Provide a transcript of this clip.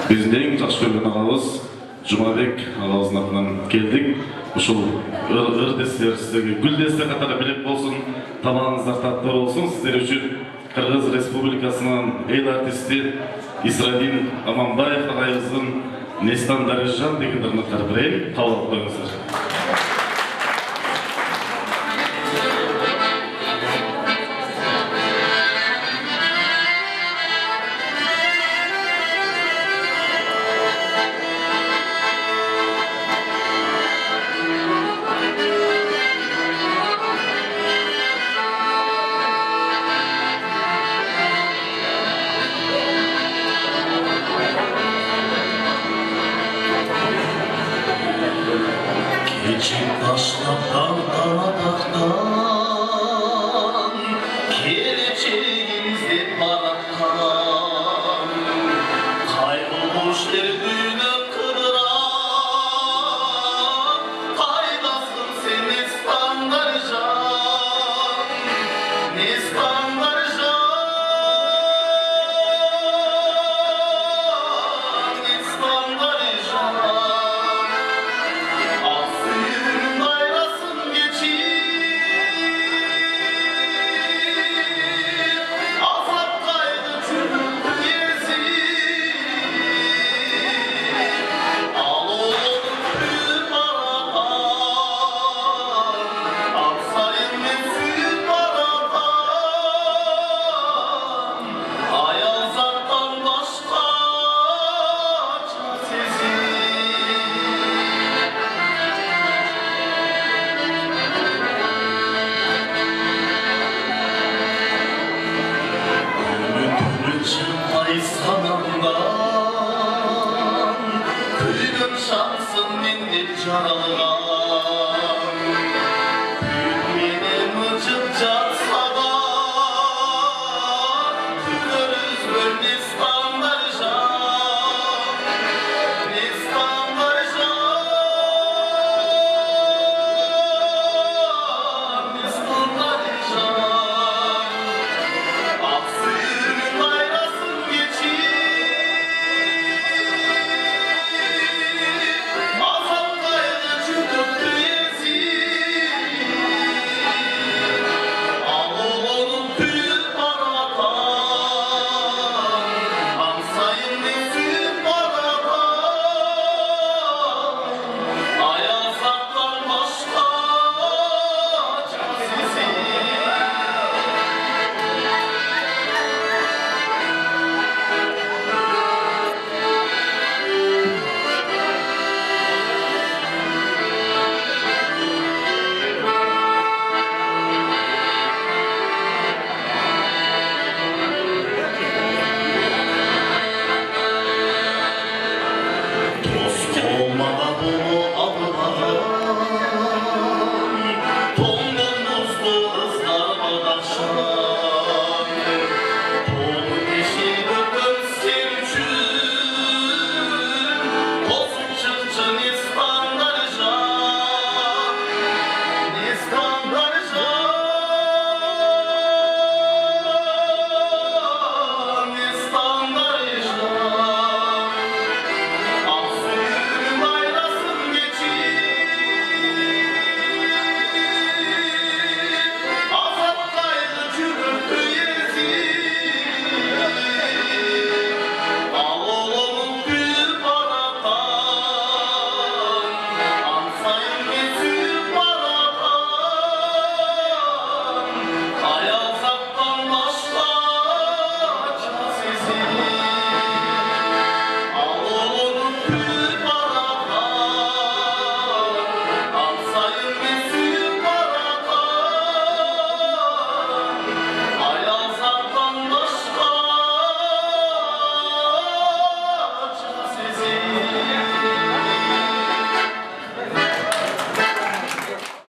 Биздин эң жакшы көргөн агабыз Жумабек агабыздын атынан келдик. Ушул ыр-дестер сизерге гүл десте катары билек болсун, тамагыңыздар таттуу болсун. Сиздер үчүн Кыргыз Республикасынын эл артисти Исрадин Аманбаев агайыбыздын Нестан Дарыжан деген ырмакты берейин. Кабыл алып коюңуздар. Geçip taşlap dağdan ataqdan, geleceğimiz dep baratkan, kaygılmışlar düğüne kıdıran, kaydasın sen Nestan Darıjan, Nestan Darıjan, Nestan Darıjan. Çıkmayı sanamdan, kıydın şansın mendil canalgan.